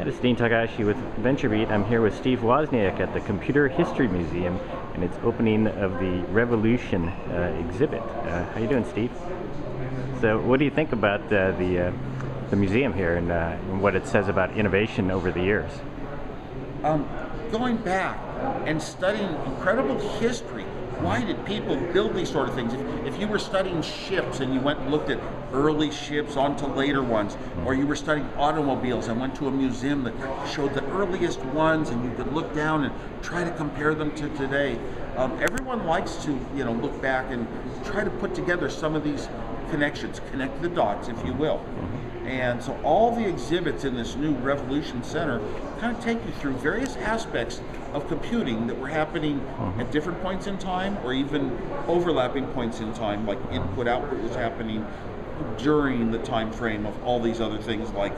This is Dean Takahashi with VentureBeat. I'm here with Steve Wozniak at the Computer History Museum, and it's opening of the Revolution exhibit. How you doing, Steve? So, what do you think about the museum here and what it says about innovation over the years? Going back and studying incredible history. Why did people build these sort of things? If you were studying ships and you went and looked at early ships onto later ones, or you were studying automobiles and went to a museum that showed the earliest ones, and you could look down and try to compare them to today. Everyone likes to, look back and try to put together some of these connections, connect the dots, if you will. And so all the exhibits in this new Revolution Center kind of take you through various aspects of computing that were happening at different points in time, or even overlapping points in time, like input-output was happening during the time frame of all these other things like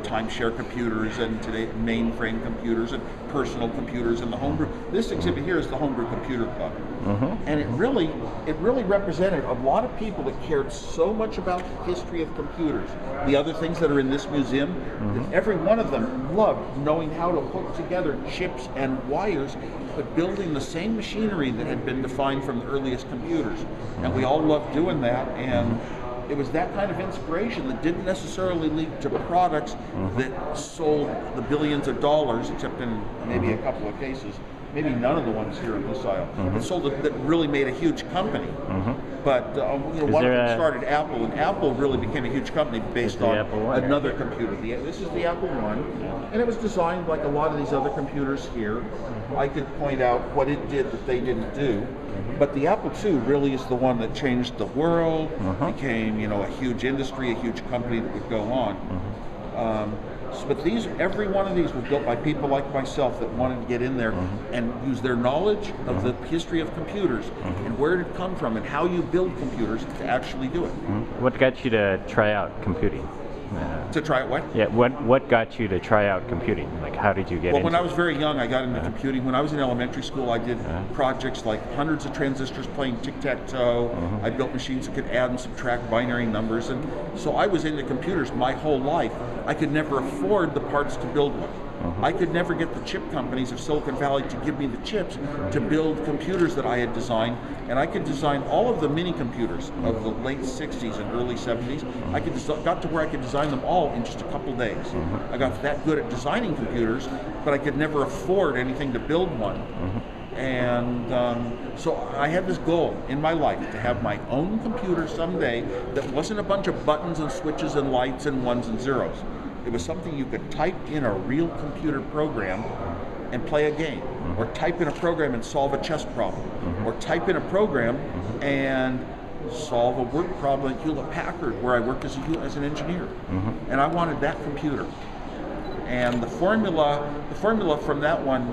timeshare computers and today mainframe computers and personal computers and the Homebrew. This exhibit here is the Homebrew Computer Club. And it really represented a lot of people that cared so much about the history of computers. The other things that are in this museum, that every one of them loved knowing how to hook together chips and wires, but building the same machinery that had been defined from the earliest computers. And we all loved doing that, and it was that kind of inspiration that didn't necessarily lead to products that sold the billions of dollars, except in maybe a couple of cases, maybe none of the ones here in this aisle, that really made a huge company. But one of them started Apple, and Apple really became a huge company based on another computer. This is the Apple I, and it was designed like a lot of these other computers here. I could point out what it did that they didn't do. But the Apple II really is the one that changed the world, became a huge industry, a huge company that would go on. But every one of these was built by people like myself that wanted to get in there and use their knowledge of the history of computers and where it had come from and how you build computers to actually do it. What got you to try out computing? To try it what? Yeah, what got you to try out computing? Like, how did you get into it? Well, when I was very young, I got into computing. When I was in elementary school, I did projects like hundreds of transistors playing tic-tac-toe. I built machines that could add and subtract binary numbers. And so I was into computers my whole life. I could never afford the parts to build one. I could never get the chip companies of Silicon Valley to give me the chips to build computers that I had designed, and I could design all of the mini computers of the late 60s and early 70s. Got to where I could design them all in just a couple days. I got that good at designing computers, but I could never afford anything to build one. And so I had this goal in my life to have my own computer someday that wasn't a bunch of buttons and switches and lights and ones and zeros. It was something you could type in a real computer program and play a game, or type in a program and solve a chess problem, or type in a program and solve a work problem at Hewlett-Packard, where I worked as an engineer. And I wanted that computer. And the formula from that one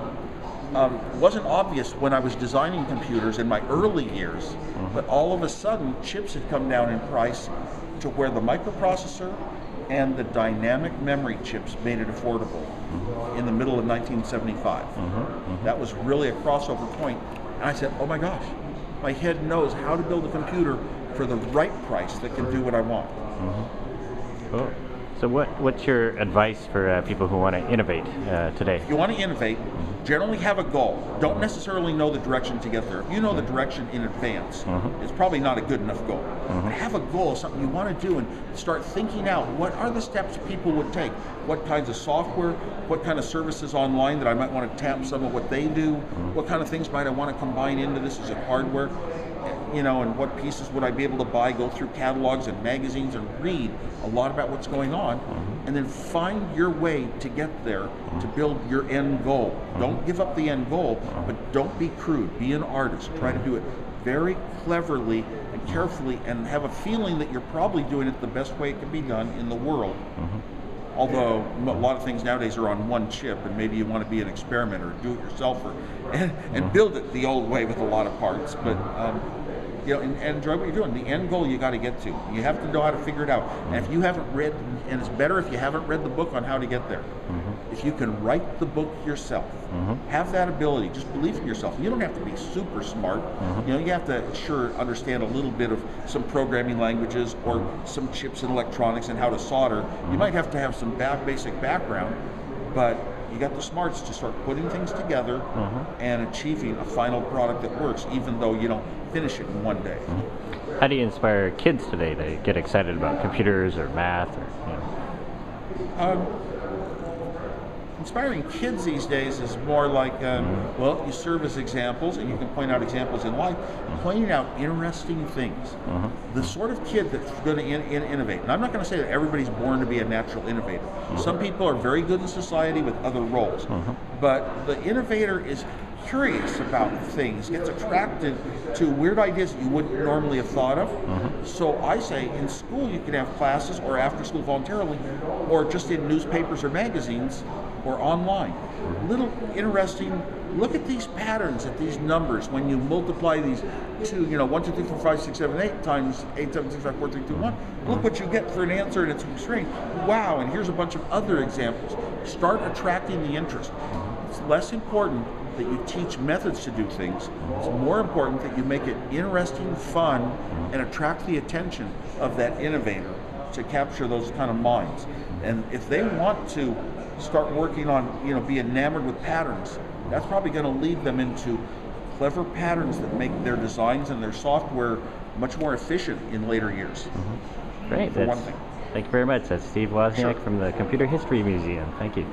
wasn't obvious when I was designing computers in my early years, but all of a sudden chips had come down in price to where the microprocessor and the dynamic memory chips made it affordable in the middle of 1975. That was really a crossover point. And I said, oh my gosh, my head knows how to build a computer for the right price that can do what I want. Cool. So what's your advice for people who want to innovate today? If you want to innovate, generally have a goal. Don't necessarily know the direction to get there. If you know the direction in advance, it's probably not a good enough goal. But have a goal, something you want to do, and start thinking out what are the steps people would take. What kinds of software, what kind of services online that I might want to tap some of what they do, what kind of things might I want to combine into this as a hardware, and what pieces would I be able to buy, go through catalogs and magazines and read a lot about what's going on, and then find your way to get there to build your end goal. Don't give up the end goal, but don't be crude. Be an artist. Try to do it very cleverly and carefully, and have a feeling that you're probably doing it the best way it can be done in the world. Although a lot of things nowadays are on one chip, and maybe you want to be an experimenter, do it yourself, and build it the old way with a lot of parts. But and enjoy what you're doing. The end goal you got to get to. You have to know how to figure it out. And if you haven't read, and it's better if you haven't read the book on how to get there. If you can write the book yourself, have that ability, just believe in yourself. You don't have to be super smart. You have to understand a little bit of some programming languages or some chips and electronics and how to solder. You might have to have some basic background, but you got the smarts to start putting things together and achieving a final product that works, even though you don't finish it in one day. How do you inspire kids today to get excited about computers or math or, Inspiring kids these days is more like, well, you serve as examples, and you can point out examples in life, pointing out interesting things. The sort of kid that's going to innovate. And I'm not going to say that everybody's born to be a natural innovator. Some people are very good in society with other roles. But the innovator is curious about things, gets attracted to weird ideas that you wouldn't normally have thought of. So I say in school you can have classes or after school voluntarily, or just in newspapers or magazines or online. Little interesting, look at these patterns, at these numbers. When you multiply these two, 1, 2, 3, 4, 5, 6, 7, 8 times 8, 7, 6, 5, 4, 3, 2, 1, look what you get for an answer, and it's string. Wow, and here's a bunch of other examples. Start attracting the interest. It's less important that you teach methods to do things. It's more important that you make it interesting, fun, and attract the attention of that innovator to capture those kind of minds. And if they want to start working on, be enamored with patterns, that's probably going to lead them into clever patterns that make their designs and their software much more efficient in later years. Great. For one thing. Thank you very much. That's Steve Wozniak from the Computer History Museum. Thank you.